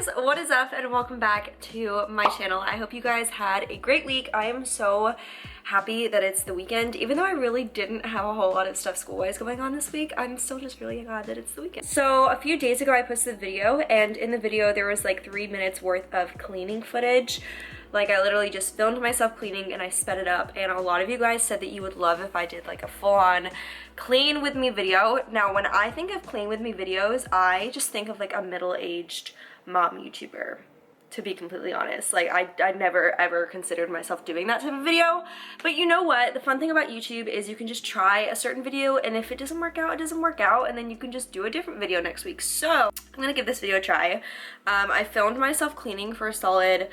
guys, what is up and welcome back to my channel. I hope you guys had a great week. I am so happy that it's the weekend. Even though I really didn't have a whole lot of stuff school-wise going on this week, I'm still just really glad that it's the weekend. So a few days ago I posted a video, and in the video there was like 3 minutes worth of cleaning footage. Like I literally just filmed myself cleaning and I sped it up, and a lot of you guys said that you would love if I did like a full-on clean with me video. Now when I think of clean with me videos, I just think of like a middle-aged mom YouTuber, to be completely honest. Like I never ever considered myself doing that type of video. But you know what? The fun thing about YouTube is you can just try a certain video, and if it doesn't work out, it doesn't work out, and then you can just do a different video next week. So I'm gonna give this video a try. I filmed myself cleaning for a solid,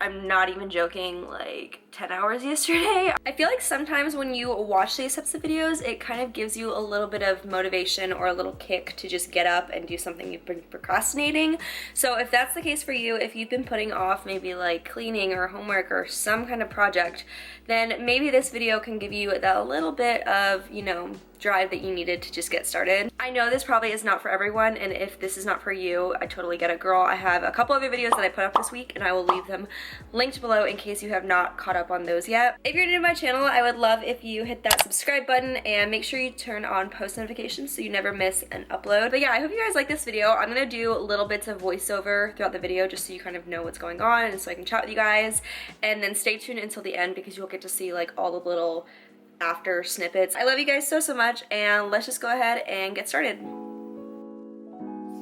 I'm not even joking, like 10 hours yesterday. I feel like sometimes when you watch these types of videos, it kind of gives you a little bit of motivation or a little kick to just get up and do something you've been procrastinating. So if that's the case for you, if you've been putting off maybe like cleaning or homework or some kind of project, then maybe this video can give you that little bit of, you know, drive that you needed to just get started. I know this probably is not for everyone, and if this is not for you, I totally get it, girl. I have a couple other videos that I put up this week, and I will leave them linked below in case you have not caught up on those yet. If you're new to my channel, I would love if you hit that subscribe button and make sure you turn on post notifications so you never miss an upload. But yeah, I hope you guys like this video. I'm gonna do little bits of voiceover throughout the video just so you kind of know what's going on and so I can chat with you guys, and then stay tuned until the end because you'll get to see like all the little after snippets. I love you guys so much, and let's just go ahead and get started.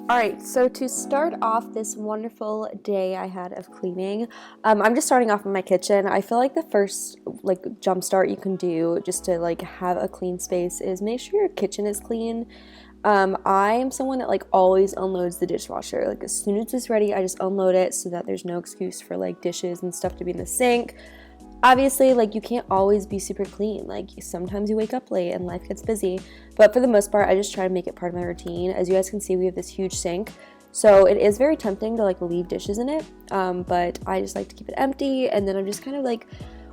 Alright, so to start off this wonderful day I had of cleaning, I'm just starting off in my kitchen. I feel like the first like jump start you can do just to like have a clean space is make sure your kitchen is clean. I am someone that like always unloads the dishwasher. Like as soon as it's ready, I just unload it so that there's no excuse for like dishes and stuff to be in the sink. Obviously, like you can't always be super clean. Like sometimes you wake up late and life gets busy, but for the most part, I just try to make it part of my routine. As you guys can see, we have this huge sink, so it is very tempting to like leave dishes in it, but I just like to keep it empty, and then I'm just kind of like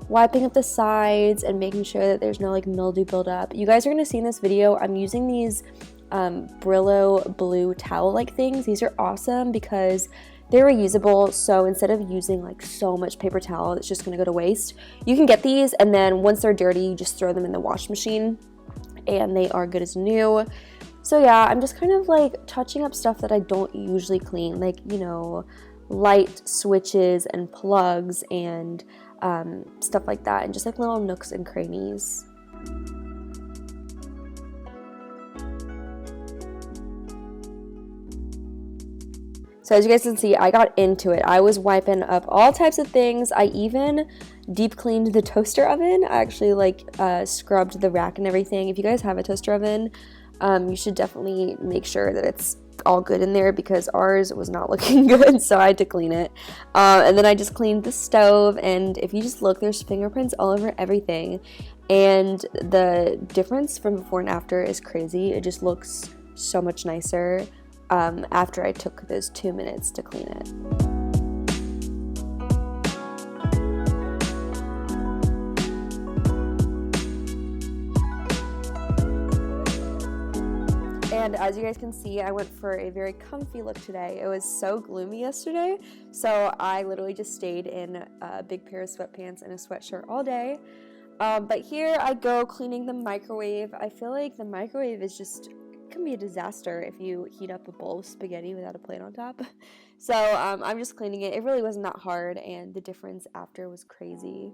wiping up the sides and making sure that there's no like mildew buildup. You guys are gonna see in this video, I'm using these Brillo blue towel like things. These are awesome because they're reusable, so instead of using like so much paper towel that's just gonna go to waste, you can get these, and then once they're dirty, you just throw them in the wash machine and they are good as new. So yeah, I'm just kind of like touching up stuff that I don't usually clean, like, you know, light switches and plugs and stuff like that, and just like little nooks and crannies. So as you guys can see, I got into it. I was wiping up all types of things. I even deep cleaned the toaster oven. I actually like scrubbed the rack and everything. If you guys have a toaster oven, you should definitely make sure that it's all good in there because ours was not looking good, so I had to clean it. And then I just cleaned the stove, and if you just look, there's fingerprints all over everything. And the difference from before and after is crazy. It just looks so much nicer. After I took those 2 minutes to clean it. And as you guys can see, I went for a very comfy look today. It was so gloomy yesterday, so I literally just stayed in a big pair of sweatpants and a sweatshirt all day. But here I go cleaning the microwave. I feel like the microwave is just can be a disaster if you heat up a bowl of spaghetti without a plate on top. So I'm just cleaning it. It really wasn't that hard, and the difference after was crazy.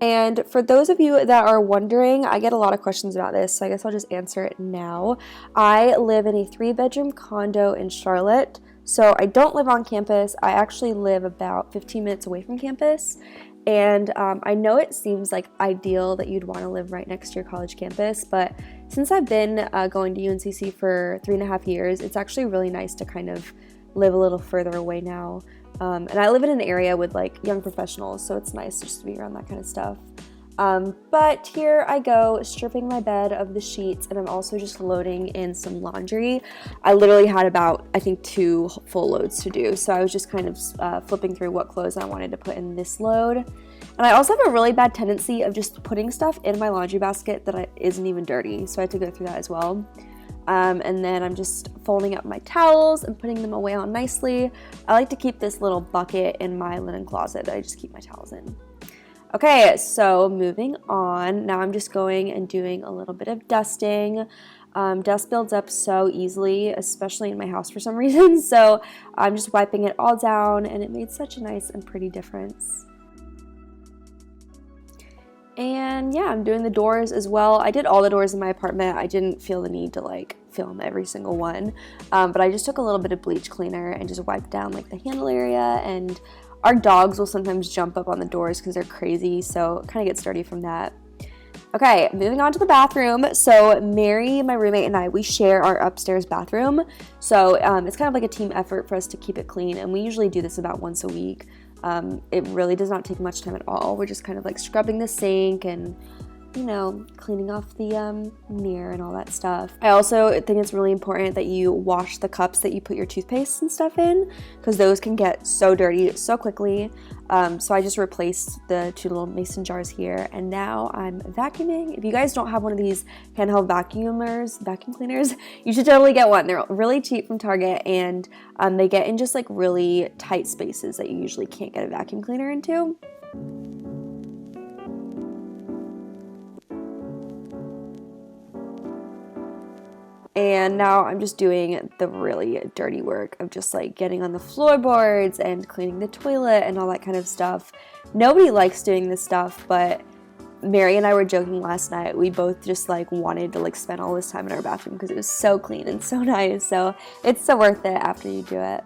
And for those of you that are wondering, I get a lot of questions about this, so I guess I'll just answer it now. I live in a 3-bedroom condo in Charlotte, so I don't live on campus. I actually live about 15 minutes away from campus. And I know it seems like ideal that you'd want to live right next to your college campus, but since I've been going to UNCC for 3.5 years, it's actually really nice to kind of live a little further away now. And I live in an area with like young professionals, so it's nice just to be around that kind of stuff. But here I go stripping my bed of the sheets, and I'm also just loading in some laundry. I literally had about, I think, 2 full loads to do, so I was just kind of flipping through what clothes I wanted to put in this load. And I also have a really bad tendency of just putting stuff in my laundry basket that isn't even dirty, so I had to go through that as well. And then I'm just folding up my towels and putting them away all nicely. I like to keep this little bucket in my linen closet that I just keep my towels in. Okay, so moving on. Now I'm just going and doing a little bit of dusting. Dust builds up so easily, especially in my house for some reason. So I'm just wiping it all down, and it made such a nice and pretty difference. And yeah, I'm doing the doors as well. I did all the doors in my apartment. I didn't feel the need to like film every single one, but I just took a little bit of bleach cleaner and just wiped down like the handle area. And our dogs will sometimes jump up on the doors because they're crazy, so it kind of gets dirty from that. Okay, moving on to the bathroom. So Mary, my roommate, and I, we share our upstairs bathroom. So it's kind of like a team effort for us to keep it clean, and we usually do this about once a week. It really does not take much time at all. We're just kind of like scrubbing the sink and, you know, cleaning off the mirror and all that stuff. I also think it's really important that you wash the cups that you put your toothpaste and stuff in, because those can get so dirty so quickly. So I just replaced the 2 little mason jars here, and now I'm vacuuming. If you guys don't have one of these handheld vacuum cleaners, you should totally get one. They're really cheap from Target, and they get in just like really tight spaces that you usually can't get a vacuum cleaner into. And now I'm just doing the really dirty work of just like getting on the floorboards and cleaning the toilet and all that kind of stuff. Nobody likes doing this stuff, but Mary and I were joking last night. We both just like wanted to like spend all this time in our bathroom because it was so clean and so nice. So it's so worth it after you do it.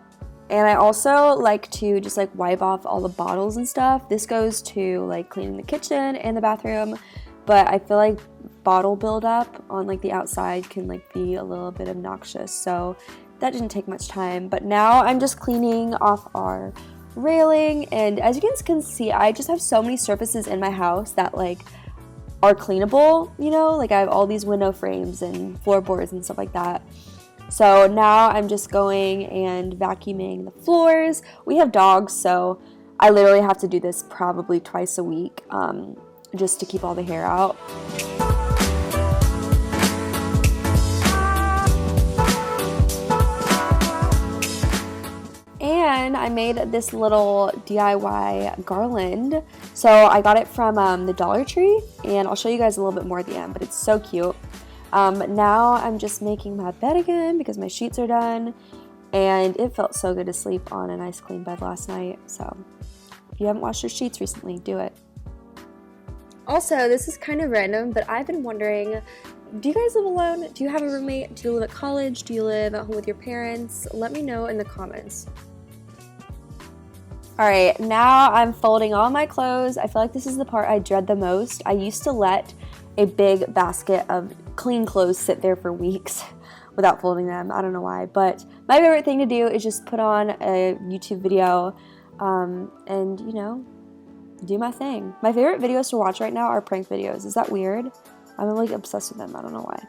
And I also like to just like wipe off all the bottles and stuff. This goes to like cleaning the kitchen and the bathroom, but I feel like bottle buildup on like the outside can like be a little bit obnoxious, so that didn't take much time. But now I'm just cleaning off our railing, and as you guys can see, I just have so many surfaces in my house that like are cleanable, you know, like I have all these window frames and floorboards and stuff like that. So now I'm just going and vacuuming the floors. We have dogs, so I literally have to do this probably twice a week, just to keep all the hair out. And I made this little DIY garland. So I got it from the Dollar Tree, and I'll show you guys a little bit more at the end, but it's so cute. Now I'm just making my bed again because my sheets are done, and it felt so good to sleep on a nice clean bed last night. So if you haven't washed your sheets recently, do it. Also, this is kind of random, but I've been wondering, do you guys live alone? Do you have a roommate? Do you live at college? Do you live at home with your parents? Let me know in the comments. Alright, now I'm folding all my clothes. I feel like this is the part I dread the most. I used to let a big basket of clean clothes sit there for weeks without folding them. I don't know why, but my favorite thing to do is just put on a YouTube video and, you know, do my thing. My favorite videos to watch right now are prank videos. Is that weird? I'm like obsessed with them. I don't know why.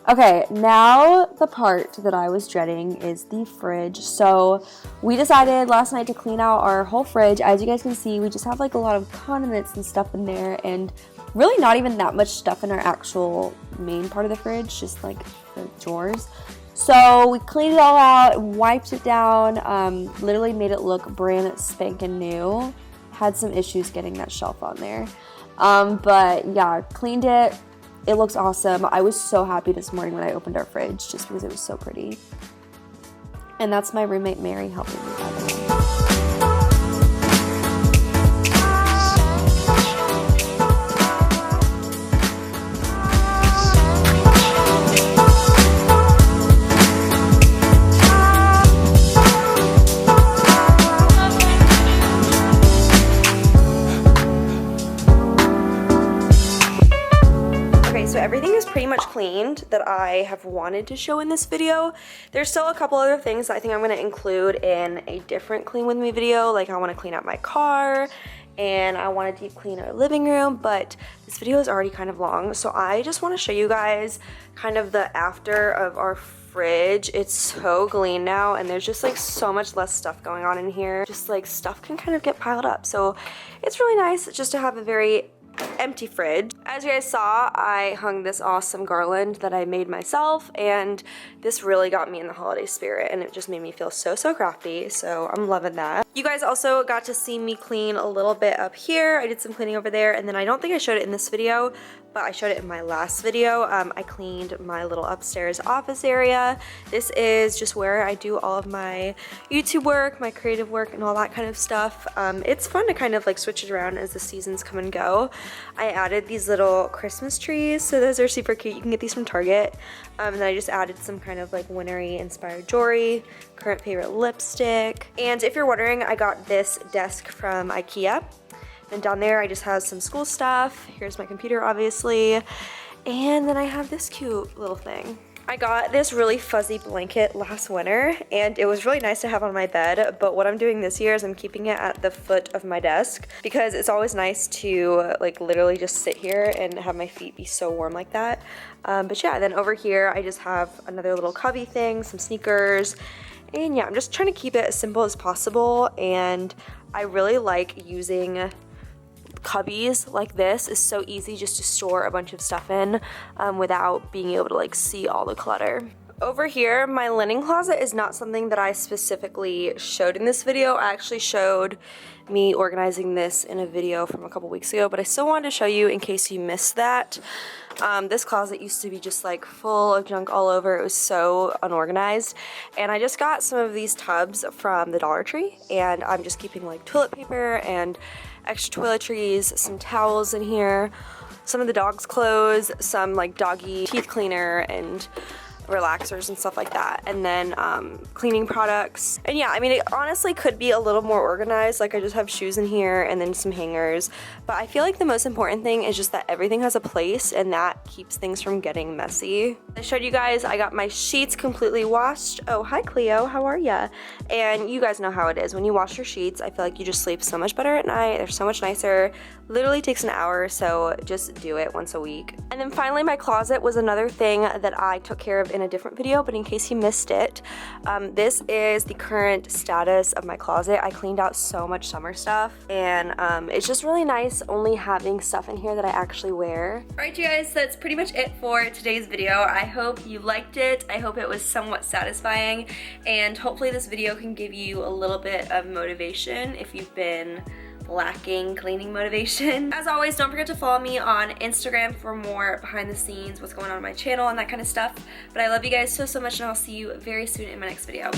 Okay, now the part that I was dreading is the fridge. So we decided last night to clean out our whole fridge. As you guys can see, we just have like a lot of condiments and stuff in there, and really not even that much stuff in our actual main part of the fridge, just like the drawers. So we cleaned it all out, wiped it down, literally made it look brand spanking new. Had some issues getting that shelf on there, but yeah, cleaned it. It looks awesome. I was so happy this morning when I opened our fridge just because it was so pretty. And that's my roommate Mary helping me, by the way. So everything is pretty much cleaned that I have wanted to show in this video. There's still a couple other things that I think I'm going to include in a different clean with me video. Like I want to clean out my car and I want to deep clean our living room, but this video is already kind of long. So I just want to show you guys kind of the after of our fridge. It's so clean now, and there's just like so much less stuff going on in here. Just like stuff can kind of get piled up. So it's really nice just to have a very empty fridge. As you guys saw, I hung this awesome garland that I made myself, and this really got me in the holiday spirit, and it just made me feel so crafty, so I'm loving that. You guys also got to see me clean a little bit up here. I did some cleaning over there, and then I don't think I showed it in this video, but I showed it in my last video. I cleaned my little upstairs office area. This is just where I do all of my YouTube work, my creative work, and all that kind of stuff. It's fun to kind of like switch it around as the seasons come and go. I added these little Christmas trees, so those are super cute. You can get these from Target. And then I just added some kind of like wintry inspired jewelry, current favorite lipstick. And if you're wondering, I got this desk from IKEA. And down there I just have some school stuff. Here's my computer, obviously. And then I have this cute little thing. I got this really fuzzy blanket last winter, and it was really nice to have on my bed, but what I'm doing this year is I'm keeping it at the foot of my desk because it's always nice to like literally just sit here and have my feet be so warm like that. But yeah, then over here I just have another little cubby thing, some sneakers, and yeah, I'm just trying to keep it as simple as possible, and I really like using cubbies like this. Is so easy just to store a bunch of stuff in without being able to like see all the clutter. Over here, my linen closet is not something that I specifically showed in this video. I actually showed me organizing this in a video from a couple weeks ago, but I still wanted to show you in case you missed that. This closet used to be just like full of junk all over. It was so unorganized, and I just got some of these tubs from the Dollar Tree, and I'm just keeping like toilet paper and extra toiletries, some towels in here, some of the dog's clothes, some like doggy teeth cleaner and relaxers and stuff like that, and then cleaning products. And yeah, I mean, it honestly could be a little more organized. Like I just have shoes in here and then some hangers, but I feel like the most important thing is just that everything has a place, and that keeps things from getting messy. I showed you guys I got my sheets completely washed. Oh, hi Cleo, how are ya? And you guys know how it is when you wash your sheets. I feel like you just sleep so much better at night. They're so much nicer. Literally takes an hour, so just do it once a week. And then finally, my closet was another thing that I took care of in a different video, but in case you missed it, this is the current status of my closet. I cleaned out so much summer stuff, and it's just really nice only having stuff in here that I actually wear. Alright you guys, that's pretty much it for today's video. I hope you liked it. I hope it was somewhat satisfying, and hopefully this video can give you a little bit of motivation if you've been lacking cleaning motivation. As always, don't forget to follow me on Instagram for more behind the scenes, what's going on my channel and that kind of stuff. But I love you guys so much, and I'll see you very soon in my next video.